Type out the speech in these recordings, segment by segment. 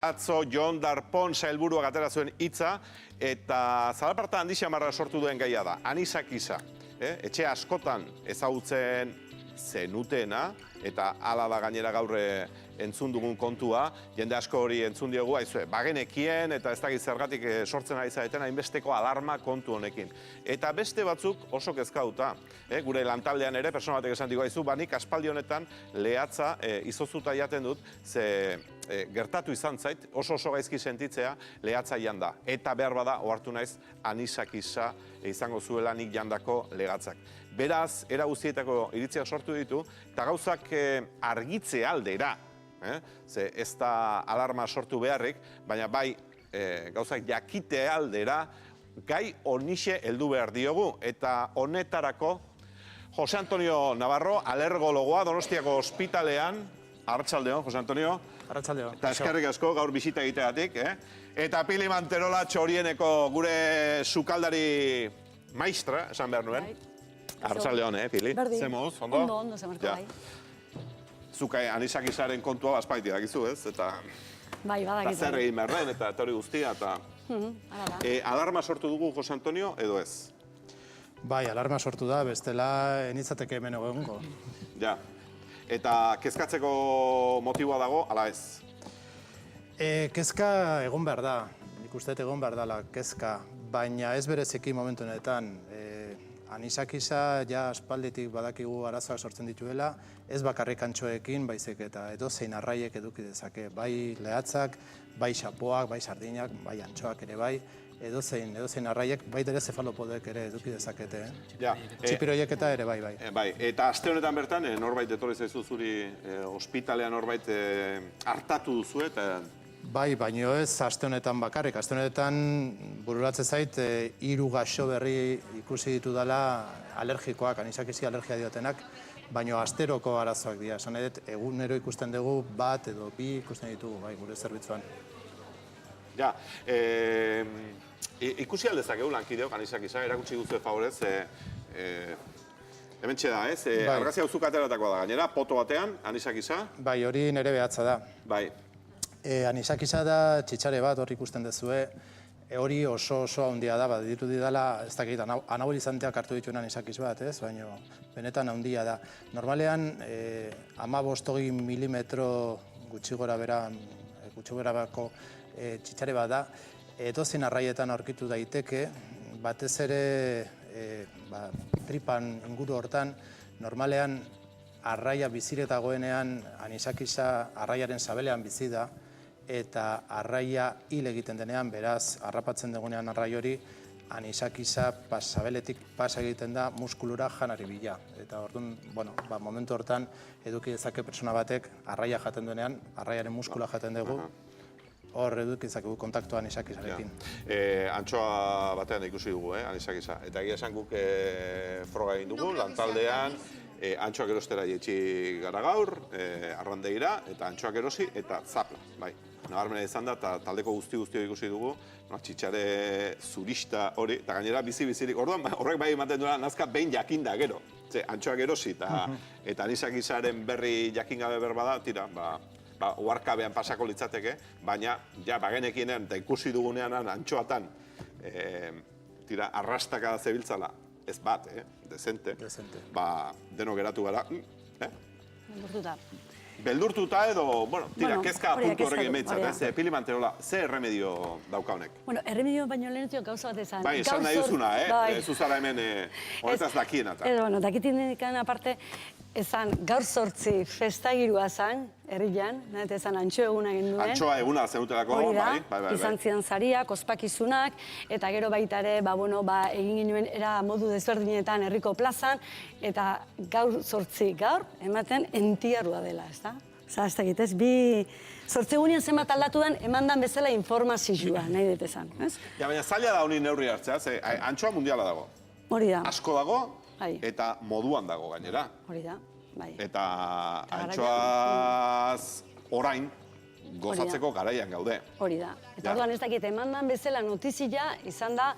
Atzo Jon Darpón sailburuak atera zuen hitza eta zalaparta handi xamarra sortu duen gaia da. Anisak isa. Etxe askotan ezagutzen zenutena eta hala da gainera gaur entzun dugun kontua. Jende asko hori entzun diogu, aizue, bagenekien eta ez dakit zergatik sortzen ari zaeten hainbesteko alarma kontu honekin. Eta beste batzuk oso kezkauta. Gure lantaldean ere, persona batek esan digo aizu, banik aspaldi honetan lehatza izozuta jaten dut, ze gertatu izan zait, oso gaizki sentitzea lehatza janda. Eta behar bada, ohartu naiz, anisak isa izango zuela nik jandako legatzak. Beraz, era guztietako iritziak sortu ditu, eta gauzak argitze aldera, ze ez da alarma sortu beharrik, baina bai gauzak jakite aldera, gai honixe heldu behar diogu, eta honetarako Jose Antonio Navarro, alergologoa, Donostiako ospitalean, Arratsaldeon, Jose Antonio. Arratsaldeon. Eta eskerrik asko gaur bisita egiteagatik, Eta Pili Manterola Txorieneko gure sukaldari maistra, esan behar nuen. Arratsaldeon, Pili? Berdin. Zemoz, ondo? Ondo, zemarko bai. Zuka anisak izaren kontua baspaiti dakizu, ez? Eta bai, badakit. zer egin behar den, eta hori guztia, eta alarma sortu dugu, Jose Antonio, edo ez? Bai, alarma sortu da, bestela enitzateke hemen egongo. Ja. Eta kezkatzeko motiboa dago, ala ez? Kezka egon behar da, nik uste egon behar dela kezka, baina ez bereziki momentu honetan. Anisak isa ja aspalditik badakigu arazoak sortzen dituela, ez bakarrik antxoekin, baizik eta edozein arraiek eduki dezake, bai lehatzak, bai xapoak, bai sardinak, bai antxoak ere bai, edozein arraiek, bai ere zefalopodek ere eduki dezakete. Txipiroiek eta ere bai. Bai, eta aste honetan bertan, norbait etorri zaizu zuri ospitalean norbait hartatu duzu eta... Bai, baino ez aste honetan bakarrik. Aste honetan bururatzen zait, 3 gaixo berri ikusi ditudala alergikoak, anisak izi alergia diotenak, baino asteroko arazoak dira. Esan edet, egunero ikusten dugu bat edo bi ikusten ditugu, bai, gure zerbitzuan. Ja, ikusi aldezak egun lankideok, anisak iza, erakutsi duzu favorez, hemen txeda, ez? Argazia uzuk ateratakoa da gainera, poto batean, anisak iza. Bai, hori nere behatza da. Bai. Anisak iza da txitsare bat hor ikusten dezue, hori oso handia da, bat ditu didala, ez dakit, anabolizanteak hartu dituen anisakiz bat, ez? Baina benetan handia da. Normalean, 15-20 milimetro gutxi gora berako txitsare bat da, edozein arraietan aurkitu daiteke, batez ere tripan inguru hortan, normalean arraia biziret dagoenean anisak iza arraiaren sabelean bizi da, eta arraia hil egiten denean, beraz, harrapatzen dugunean arrai hori, anisak iza sabeletik pasa egiten da muskulura janari bila. Eta orduan, momentu hortan, eduki dezake pertsona batek arraia jaten duenean, arraiaren muskula jaten dugu, hor eduki dezakegu kontaktua anisak izarekin. Antxoa batean ikusi dugu, anisak iza. Eta egia esan guk froga egin dugu, lantaldean, antxoak erostera jetxi gara gaur, arrandeira, eta antxoak erosi, eta zapla, bai. Nabarmena izan da, eta taldeko guzti ikusi dugu, txitsare zurista hori, eta gainera bizi-bizirik. Orduan, horrek bai ematen duela nazka behin jakinda gero. Antxoak erosi, eta anisak izaren berri jakin gabe berbada, tira, uharkabean pasako litzateke, baina, ja, bagenekienean, eta ikusi dugunean antxoatan, tira, arrastaka zebiltzala, ez bat, dezente, deno geratu gara, Beldurtuta. Beldurtuta edo, tira, kezka puntu horrekin behitzat, Pili Manterola, ze erremedio dauka honek? Erremedio baino lehenetio gauza bat ezan. Bai, esan nahi duzuna, zuzara hemen honetaz dakiena. Dakitinikan aparte, ezan gaur 8 festagirua zan, herrian, ezan antxo eguna egin duen. Antxoa eguna zenutelako, bai. Izan zidan zariak, ospakizunak, eta gero baita ere, egin genuen era modu desberdinetan herriko plazan, eta gaur 8 gaur, ematen entiarua dela, ez da? Osa, ez dakit, ez, 8 egunean zenbat aldatu den, emandan bezala informazioa, nahi dut esan, ez? Ja, baina zaila da honi neurri hartzea, antxoa mundiala dago. Hori da. Asko dago, eta moduan dago gainera. Hori da, bai. Eta antxoaz orain gozatzeko garaian gaude. Hori da. Eta orduan ez dakit, emandan bezala notizia izan da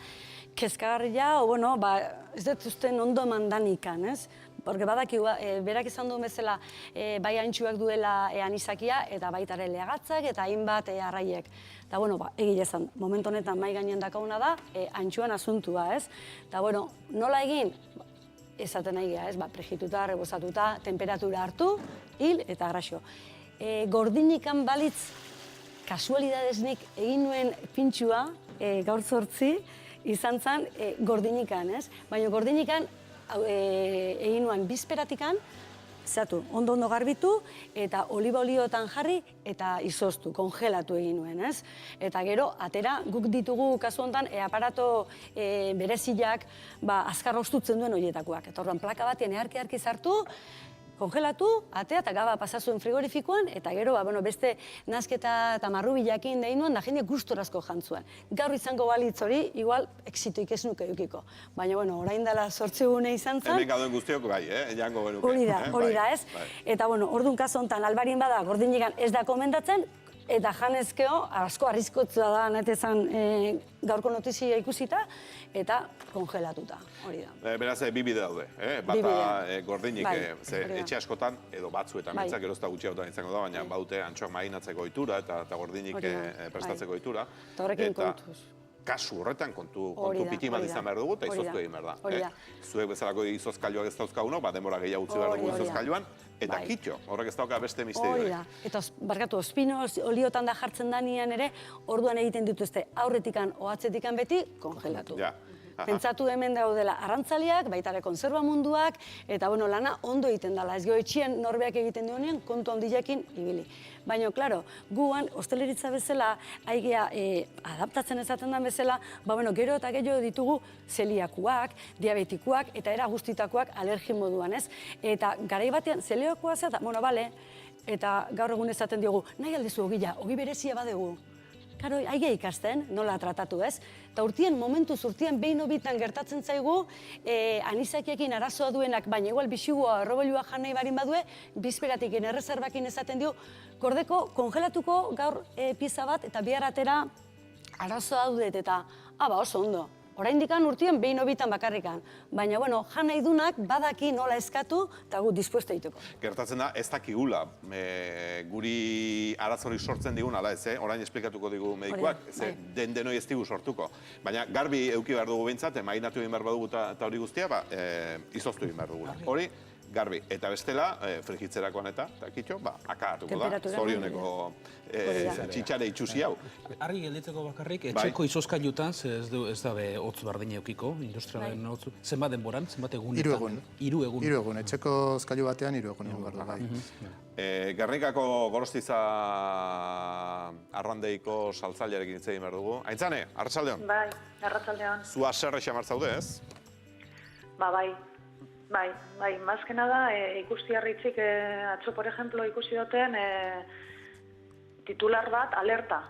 kezkagarria, o ez dut usten ondo emandan ikan, ez? porque badakigu, berak izan duen bezala, bai antxuak duela anisakia, eta baita ere legatzak, eta hainbat arraiek. Eta, bueno, egile esan, momentu honetan mai gainen dakauna da, antxuan asuntua, ez? Eta, bueno, nola egin? Esaten nahi geha, ez? Prejituta, rebosatuta, temperatura hartu, hil eta graxo. Gordinikan balitz, kasualidadeznik egin nuen pintxua, gaur 8, izan zen gordinikan, ez? Baina gordinikan egin nuen bizperatikan, zatu, ondo garbitu, eta oliba oliotan jarri, eta izoztu, kongelatu egin nuen, ez? Eta gero, atera, guk ditugu kasu honetan, aparato bereziak, azkar ostutzen duen horietakoak. Eta orduan, plaka batean eharki sartu, kongelatu, atea eta gaba pasazuen frigorifikoan, eta gero, beste nazketa eta marrubilakin dein nuen, da jende gustorazko jantzuen. Gaur izango balitz hori, igual, exituik ez nuke edukiko. Baina, orain dela 8 egune izan zen. Hemen gauden guztiok bai, jango genuke. Hori da, ez? Eta, orduan kaso honetan, albarien bada, gordinikan ez da komendatzen, eta janezkeo, asko arriskotzua da, netezan gaurko notizia ikusita, eta kongelatuta, hori da. Beraz, bi bide daude, bata gordinik, etxe askotan, edo batzuetan, mintzak erozta gutxiagotan izango da, baina baute antxoak mainatzeko ohitura eta gordinik prestatzeko ohitura. Eta horrekin kontuz. Kasu horretan kontu piti bat izan behar dugu, eta izoztu egin behar da. Zuek bezalako izozkailuak ez dauzkaguno, denbora gehiago utzi behar dugu izozkailuan, eta kitxo, horrek ez dauka beste misterioek. Eta, barkatu, ospino oliotan da jartzen danian ere, orduan egiten dituzte aurretikan o atzetikan beti kongelatu. Pentsatu hemen daudela arrantzaliak, baita ere konserba munduak, eta lana ondo egiten dela. Ez etxean norbeak egiten duenean, kontu handiakin ibili. Baina, klaro, guan, hosteleritza bezala, aigea adaptatzen ezaten den bezala, gero eta gehiago ditugu zeliakuak, diabetikuak, eta era guztitakoak alergi moduan, ez? Eta garai batean, zeliakoa zeta, bale, eta gaur egun ezaten diogu, nahi aldezu ogila, ogi berezia badegu. Karo, aigea ikasten, nola tratatu, ez? Eta urtien, momentuz urtien, behin obitan gertatzen zaigu, anisakiekin arazoa duenak, baina igual bixigua, errobolua jan nahi barin badue, bizperatikin erreserbakin ezaten dio, gordeko, kongelatuko gaur pieza bat, eta bihar atera arazoa dudet, eta, oso ondo. Oraindikan urtien behin obitan bakarrikan. Baina, jan nahi dunak badaki nola eskatu eta gu dispuesta dituko. Gertatzen da, ez dakigula guri arazori sortzen digun, ala ez, orain esplikatuko digu medikuak, denoi ez digu sortuko. Baina garbi eduki behar dugu behintzat, mainatu egin behar badugu eta hori guztia, izoztu egin behar dugu. Hori, garbi. Eta bestela, frigitzerakoan eta kitxo, akabatuko da. Zorioneko txitxare itxusi hau. Argi gelditzeko bakarrik, etxeko izozkailutan, ez da hotz bardina eukiko, industrialen hotz, zenbat denboran, zenbat egunetan? 3 egun. 3 egun, etxeko hozkailu batean 3 egun egun gardu, bai. Gernikako Gorostiza arrandeiko saltzailearekin hitz egin behar dugu. Aintzane, arratsaldeon. Bai, arratsaldeon. Zu haserre xamar zaude, ez? Bai, mazkena da, ikusti harritzik, atzo, por ejemplo, ikusi duten titular bat, alerta.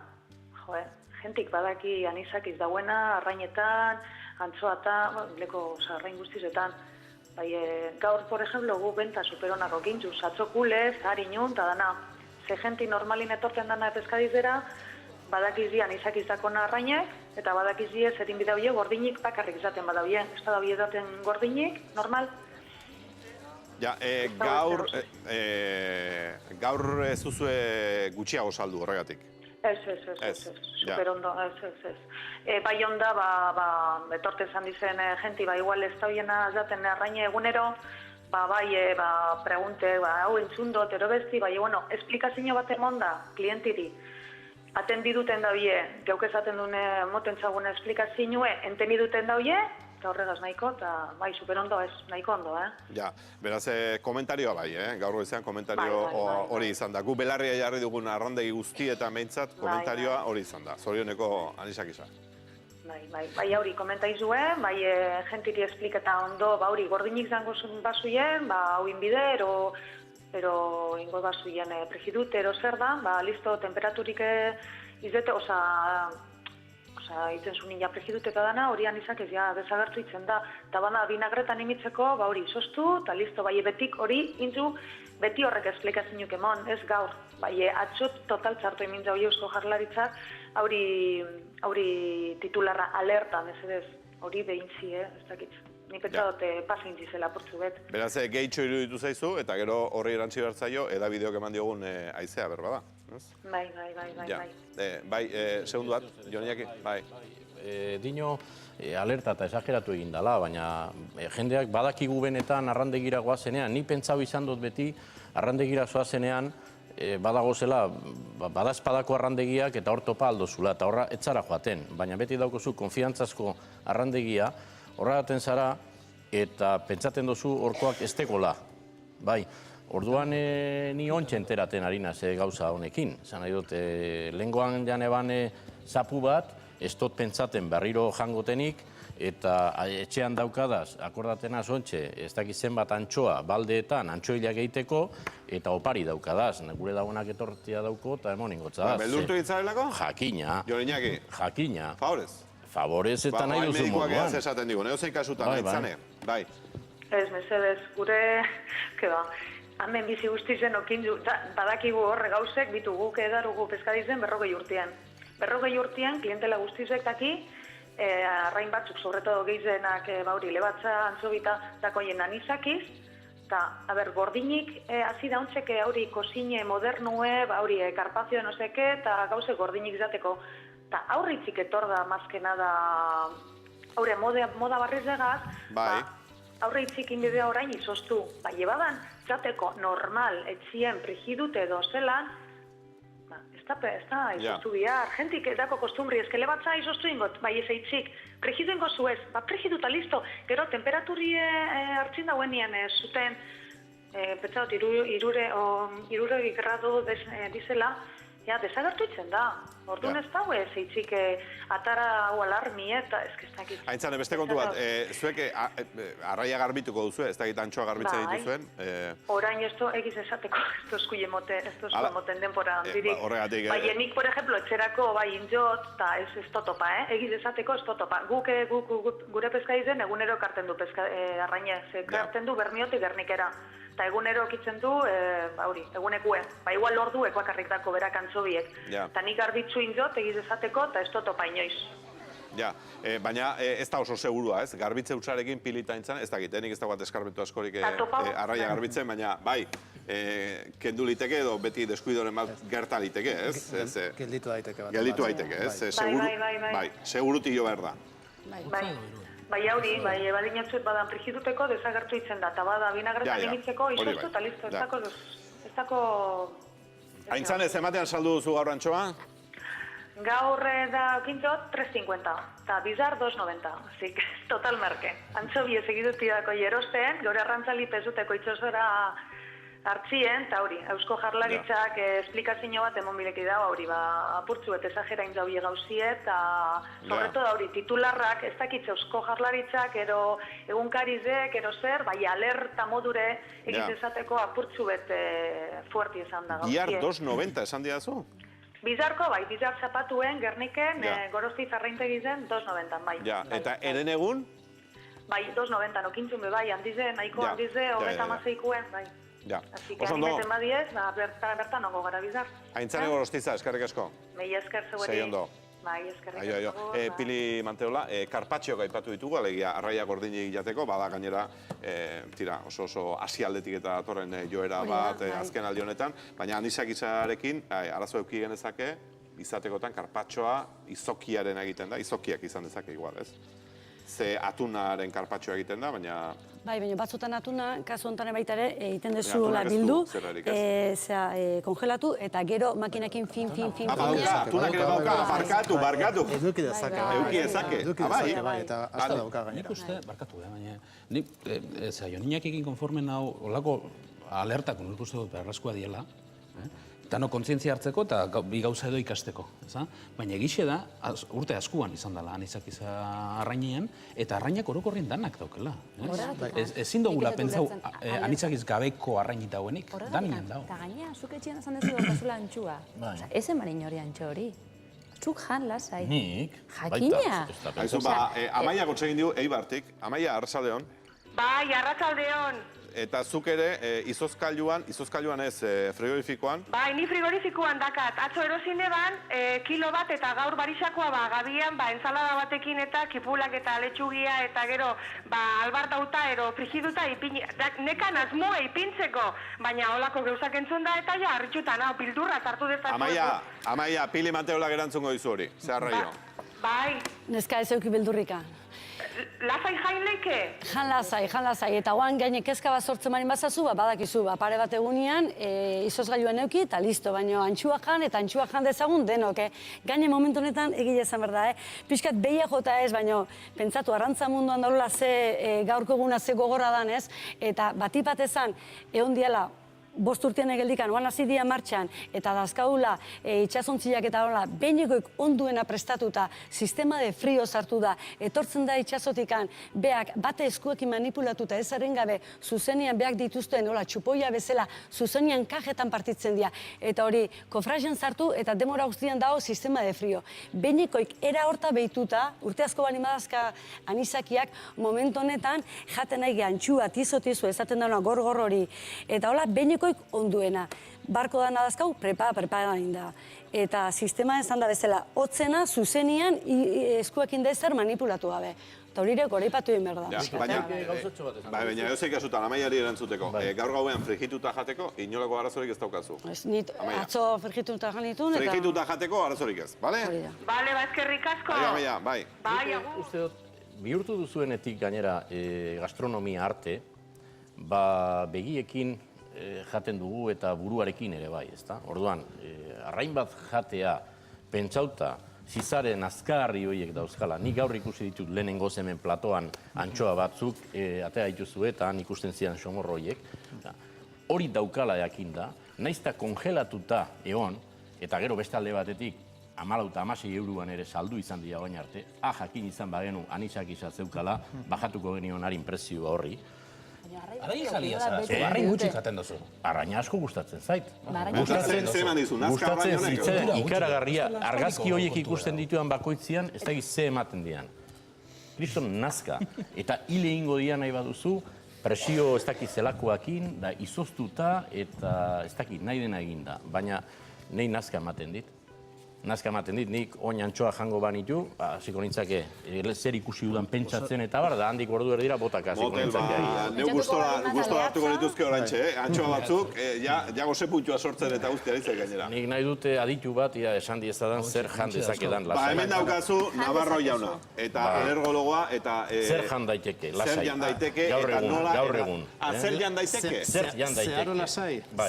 Jentik badaki anisakiz dauena, arrainetan, antzoatan, leko arrain guztizetan. Gaur, por ejemplo, gu benta superonako gintuz, atzokulez, harinun, eta dana, ze jenti normalin etortzen dana epeskadizera, badakizi anisakiz dakona arrainek, eta badakizi ez erin bidauie gordinik bakarrik izaten badauie. Ez da daue daten gordinik, normal. Ja, gaur ez duzue gutxiago saldu horregatik. Ez, superondo, ez. Bai onda, etorte zan dizen jenti, igual ez da biena zaten arraine egunero, pregunte, hau entzundot, erobesti, esplikazio bat emonda, klientiri, atendiduten daue, geuk ezaten dune moten txagune esplikazioe, entendiduten daue, eta horregaz nahiko, eta superondo ez, nahiko ondo, Ja, beraz, komentarioa bai, gaur goizean komentario hori izan da. Gu belarria jarri dugun arrandegi guzti eta meintzat, komentarioa hori izan da. Zorioneko anisakisa. Bai, hori komentaizue, jentiri espliketa ondo, hori gordinik zango bazuien, hau inbide, ero ingo bazuien prejidute, ero zer da, listo, temperaturik izete, itzen zuen ja prejiduteka dana, hori anizak ez desagertu itzen da. Eta bana, vinagretan imitzeko, hori sostu, eta listo, betik hori intzu, beti horrek esplikazinuk emon, ez gaur. Atzut total txartu emintza hori eusko jarlaritzak, hori titularra alerta, mesedez, hori behintzi, ez dakit. Ni pentsa dut pasein zizela apurtzu bet. Beraz, gehitxo iruditu zaizu, eta gero horri erantzi bertzaio, edabideok eman diogun aizea, berbada. Bai. Bai, segundu bat, Joniaki, bai. Dino, alerta eta esageratu egin dela, baina jendeak badakigu benetan arrandegira goazenean, ni pentsau izan dut beti arrandegira zoazenean, badagozela, badazpadako arrandegiak eta hor topa aldozula, eta horra etzara joaten, baina beti daukozu konfiantzazko arrandegia, horra gaten zara, eta pentsaten dozu horkoak ez tegola. Bai, orduan ni ontsa enteraten harina ze gauza honekin. Zan nahi dut, lehengoan janeban zapu bat, ez dut pentsaten berriro jangotenik, eta etxean daukadaz, akordatena zontxe, ez dakizen bat antxoa, baldeetan, antxoilak egiteko, eta opari daukadaz. Gure dagoenak etortia dauko, eta emon ingotza da. Beldurtu ditzarelako? Jakina. Joniaki. Jakina. Favorez? Favorez eta nahi duzu moduan. Medikoak ez esaten digun, zein kasutan, aitzane. Bai. Ez, mesedez, gure, hemen bizi guztizen okindu, badakigu horre gauzek, bitu guk edarugu peskadizen 40 urtean. 40 urtean, klientela guztizek daki, arrain batzuk, sobretodo gehizenak, bauri, lebatza, antzobita, dakoien anizakiz, eta, gordinik, hazi dauntzek, hauri, kozine modernue, bauri, karpazio no seke, eta gauze gordinik izateko. Eta aurritzik etor da mazkena da, haure, moda barriz egaz, aurritzik inbidea orain izoztu. Jebadan, zateko normal, etxien, prigidute edo zelan, ez da izoztu bihar. Jentik edako kostumbri, ezkele batza izoztu ingot, bai ez eitzik, prigidu ingo zuez, prigiduta listo. Gero, temperaturi hartzin dauen nian zuten, petzaot, irure grado dizela, desagertu itzen da. Orduan ez dago ez eitzik atara hau alarmi eta ez dakit. Aintzane, beste kontu bat, zuek arraia garbituko duzu, ez dakit antxoa garbitzen dituzuen? Orain ez egiz esateko, ez dozkuie moten denpora handirik. Bai, nik, por ejemplo, etxerako bai injot, eta ez totopa, egiz esateko ez totopa. Guk gure peskadizen egunero karten du arraina, karten du Bermiotik Gernikera. Eta egunero okitzen du, egunekue. Igual ordu ekuakarrik dako berak antzobiek. Eta nik garbitzu injot, egiz esateko, eta ez totopa inoiz. Baina ez da oso segurua, ez? Garbitze utxarekin pilita intzan, ez dakit, nik ez dagoat eskarbitu askorik arraia garbitzen, baina bai, kendu liteke edo beti deskuidoren bat gerta liteke, ez? Gelditu daiteke bat. Gelditu daiteke, ez? Bai, seguruti jo behar da. Bai, hauri, badinatzuet badan prigiduteko desagertu itzen da, eta bada vinagretan initzeko izoztu eta listo, ez dako... Aintzane, ematean saldu duzu gaur antxoa? Gaur da okintzot 3,50, eta bizar 2,90, zik, total merke. Antxobie segiduti dako jerosteen, gaur arrantzali pezuteko itxosora hartzien, eta hori, Eusko Jaurlaritzak esplikazio bat emon bileki dago, hori, apurtzu eta esagera intzauie gauzie, eta sobreto da hori, titularrak, ez dakitze Eusko Jaurlaritzak, ero egunkarizek, ero zer, bai alerta modure egitezateko apurtzu bet fuerti esan da gauzie. Biar 2,90 esan diazu? Bizarko, bai, bizar zapatuen, Gerniken, Gorostiz arraintegizen, 2,90, bai. Eta eren egun? Bai, 2,90, okintzun be, bai, handize, nahiko handize, 36-kuen, bai. Así que animeten badiez, bertan ongo gara bizar. Aintzane Gorostiza, eskerrik asko. Mei esker zeueri. Sei ondo. Bai, eskerrik asko. Pili Manteola, karpatxioak aipatu ditugu, alegia arraia gordinik jateko, bada gainera, oso asialdetik eta datorren joera bat azken aldi honetan, baina anizakizarekin, arazo euki genezake, izatekotan karpatxoa izokiaren egiten da, izokiak izan dezake igual, ez? Ze atunaren karpatxoa egiten da, baina... Bai, baina batzutan atuna, kasu honetan baita ere, egiten dezuela bildu, kongelatu, eta gero makinakin fin. Atunak ere dauka, barkatu. Eduki dezake. Eduki dezake. Eta hasta dauka gainera. Nik uste, barkatu, baina, nik, Joniakekin konformen hau, olako alertak, nik uste dut beharrezkoa diela, eta kontzientzia hartzeko eta bi gauza edo ikasteko. Baina egixe da, urte askuan izan dela anizakiza arrainean, eta arrainak orokorrien danak daukela. Ezin dugula pentsau anizakiz gabeko arrainita hauenik, daninen dago. Eta gainea, zuk etxean esan dezu daukazula antxua. Ez emarin hori antxo hori. Zuk jan lasai. Nik? Jakina. Amaia gotzegin diu, Eibartik. Amaia, arratsaldeon. Bai, arratsaldeon. eta zuk ere izozkailuan ez, frigorifikoan. Bai, ni frigorifikoan dakat. Atzo erosine ban, kilo bat eta gaur barisakoa gabian, ensalada batekin eta kipulak eta letxugia eta gero, albardauta ero frigiduta ipini. Nekan asmoa ipintzeko, baina holako geuzak entzun da eta ja, harritxutan, pildurra zartu dezatu. Amaia, Pili Mateolak erantzungo dizu hori, zehar raio. Bai. Neska ez euki beldurrika. Lasai jain leike? Jan lasai. Eta oan gaine kezka bat sortzen marin bazazu, badakizu, pare bat egunean, izozgailuan euki, eta listo, baina antxua jan dezagun denok, Gaine momentu honetan, egile esan berda, Piskat behia jota ez, baina pentsatu, arrantza munduan daula ze gaurko eguna ze gogorra dan ez, eta batipat ezan, egon diala, 5 urtean egeldikan, oan hasi dia martxan, eta dazkaula itxasontziak eta hola, behinekoik onduena prestatuta, sistema de frio sartu da, etortzen da itxasotikan, beak bate eskuekin manipulatuta ezaren gabe, zuzenian beak dituzten, hola, txupoia bezala, zuzenian kajetan partitzen dira, eta hori, kofrajean sartu, eta demora guztian dago sistema de frio. Behinekoik era horta behituta, urte asko bani madazka anisakiak, momentu honetan, jaten nahi antxua, tizo, ezaten dauna gor hori, eta hola, behinekoik onduena. Barko da nadazkau, prepa da. Eta sistema esan da bezala, hotzena, zuzenian, eskuekin da ezer manipulatu gabe. Eta hori goreipatu egin behar da. Baina edozeik kasutan, Amaiari erantzuteko, gaur gauean frigituta jateko, inolako arazorik ez daukazu. Atzo frigituta janitun, eta... Frigituta jateko arazorik ez, bale? Bale, eskerrik asko. Amaia, bai. Bai, agur. Uste dut, bihurtu duzuenetik gainera gastronomia arte, begiekin jaten dugu eta buruarekin ere bai, ezta? Orduan, arrain bat jatea, pentsauta, zizaren azkarri horiek dauzkala. Nik gaur ikusi ditut lehenengo hemen platoan antxoa batzuk, atea dituzu eta han ikusten zidan xomorro horiek. Hori daukala jakinda, naizta kongelatuta egon, eta gero beste alde batetik, 14 euroan ere saldu izan dira baina arte, jakin izan bagenu anisak zeukala, bajatuko genion harin prezioa horri. Arrain salia zara, arrain gutxi jaten duzu. Arraina asko gustatzen zait. Gustatzen zitzen ikaragarria, argazki horiek ikusten dituan bakoitzian, ez dakiz ze ematen dian. Kriston nazka, eta hile ingo dian nahi baduzu, presio ez dakiz zelakoakin, da izoztuta eta ez dakiz nahi dena eginda. Baina nahi nazka ematen dit. Nik oin antxoa jango banitu, hasiko nintzake, zer ikusi dudan pentsatzen eta bar, da handik ordu erdira botak hasiko nintzake. Neu gustora hartuko dituzke orantxe, antxoa batzuk, ja goze puntua sortzen eta guztia ditzak gainera. Nik nahi dute aditu bat, esan diezadan zer jan dezakedan lasai. Hemen daukazu Navarro jauna, eta alergologoa, eta... Zer jan daiteke, lasai. Zer jan daiteke, eta nola... Gaur egun. Zer jan daiteke? Zer jan daiteke.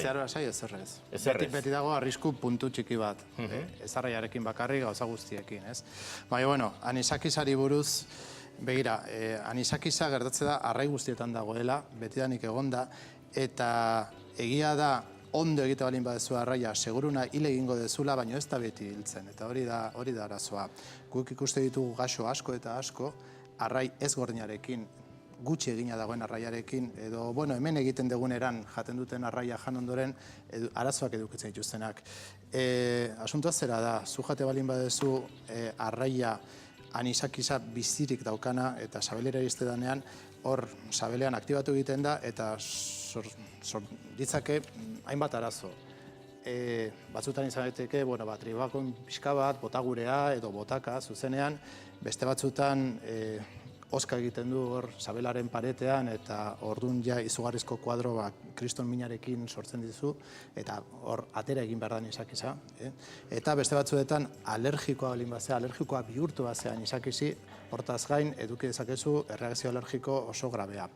Zeharo lasai ezerrez. Beti dago arrisku puntu txiki bat. Arraiarekin bakarri gauza guztiekin, ez? Baina, bueno, anisakizari buruz, begira, anisakiza gertatze da arrai guztietan dagoela, betidanik egonda, eta egia da ondo egite balin badezu arraia, seguruna hil egingo dezula, baina ez da beti hiltzen, eta hori da arazoa. Guk ikuste ditugu gaxo asko eta asko, arrai ez gordinarekin, gutxi egina dagoen arraiarekin, edo, bueno, hemen egiten deguneran jaten duten arraia jan ondoren, arazoak edukitzen dituztenak. Asuntoa zera da, zu jate balin badezu arraia anisakiza bizirik daukana eta sabelera izte danean, hor sabelean aktibatu egiten da eta ditzake hainbat arazo. Batzutan izan daiteke, tribakon pixka bat, botagurea edo botaka zuzenean, beste batzutan oska egiten du hor sabelaren paretean eta ordun ja izugarrizko kuadro kriston minarekin sortzen dizu eta hor atera egin behar da anisakiza. Eta beste batzuetan alergikoa balin bazea, alergikoa bihurtu bazea anisakizi, hortaz gain eduki dezakezu erreakzio alergiko oso grabea.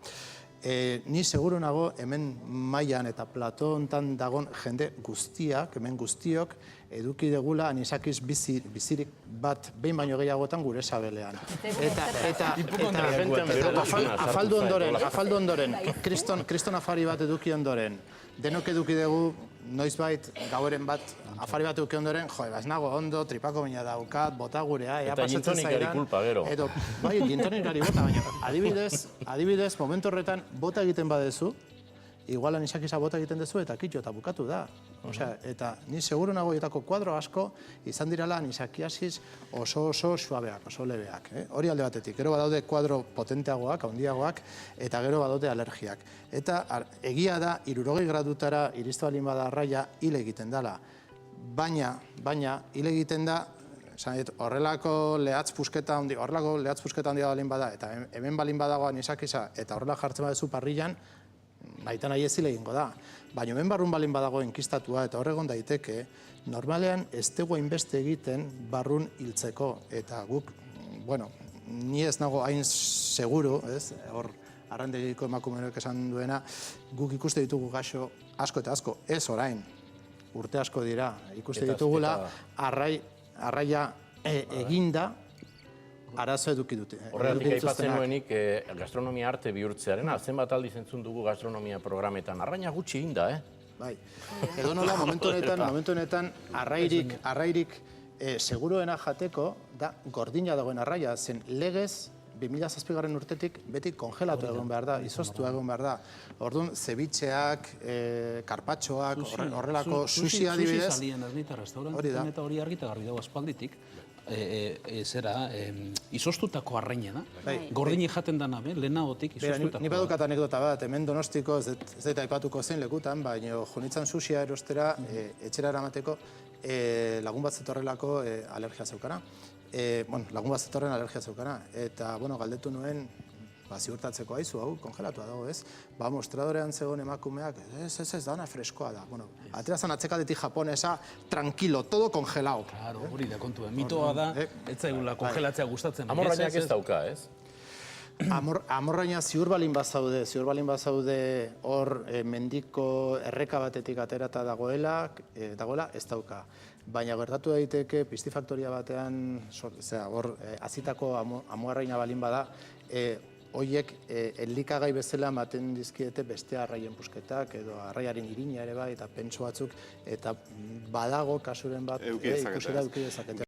Ni seguru nago hemen mailan eta plato hontan dagon jende guztiak, hemen guztiok, eduki degula anisakiz bizirik bat behin baino gehiagotan gure sabelean. Eta afaldu ondoren, kriston afari bat eduki ondoren, denok eduki dugu, noizbait, gaueren bat, afari bat eduki ondoren, ez nago ondo, tripako mina daukat, botagurea, ea pasatzen zaidan. Eta gintonikari kulpa, gero. Edo, bai, gintonikari bota, baina adibidez, momentu horretan, bota egiten badezu, igual anisakisa bota egiten duzu eta kitxo eta bukatu da. Osea, eta ni seguru nago etako kuadro asko izan dirala anisakiasis oso suabeak, oso lebeak. Hori alde batetik, gero badaude kuadro potenteagoak, handiagoak, eta gero badaude alergiak. Eta egia da, 60 gradutara iristu balin bada arraia hil egiten dela. Baina hil egiten da, horrelako lehatz pusketa handia balin bada, eta hemen balin badago anisakisa, eta horrela jartzen badezu parrillan, nahitan nahi ez hil egingo da. Baina hemen barrun balin badago enkistatua eta horregon daiteke, normalean ez dugu hainbeste egiten barrun hiltzeko. Eta guk, bueno, ni ez nago hain seguru, hor arrandegiko emakumeak esan duena, guk ikuste ditugu gaixo asko eta asko, ez orain, urte asko dira, ikuste ditugula, arraia eginda, arazo eduki dute. Horregatik aipatzen nuenik gastronomia arte bihurtzearen, zenbat aldiz entzun dugu gastronomia programetan, arraina gutxi egin da, Bai, edo nola momentu honetan arrairik seguruena jateko da gordina dagoen arraia, zen legez 2007 urtetik beti kongelatu egon behar da, izoztu egon behar da. Orduan, zebitxeak, karpatxoak, horrelako sushi adibidez. Sushi salien ernita restaurantetan eta hori argita garbi dago aspalditik. Izoztutako arraina da. Gordini jaten dana, lehenagotik izoztutako. Ni badukat anekdota bat, hemen Donostiko, ez dut aipatuko zein lekutan, baina jonitzan sushia erostera, etxera eramateko, lagun bat zetorrelako alergia zeukara. Lagun bat zetorren alergia zeukara. Eta, galdetu nuen, ziurtatzeko aizu, hau, kongelatua dago, ez? Mostradorean zegoen emakumeak, ez, dana freskoa da. Aterazan atzekatetik japonesa, tranquilo, todo congelao. Claro, hori da kontua. Mitoa da, ez zaigula kongelatzea gustatzen. Amorrainak ez dauka, ez? Amorraina ziur balin bazaude hor mendiko erreka batetik aterata dagoela, ez dauka. Baina gertatu daiteke pistifaktoria batean, hor azitako amuarraina balin bada, horiek elikagai bezala ematen dizkiete beste arraien pusketak edo arraiaren irina ere bai eta pentsu batzuk eta badago kasuren bat ikusera eduki dezakete.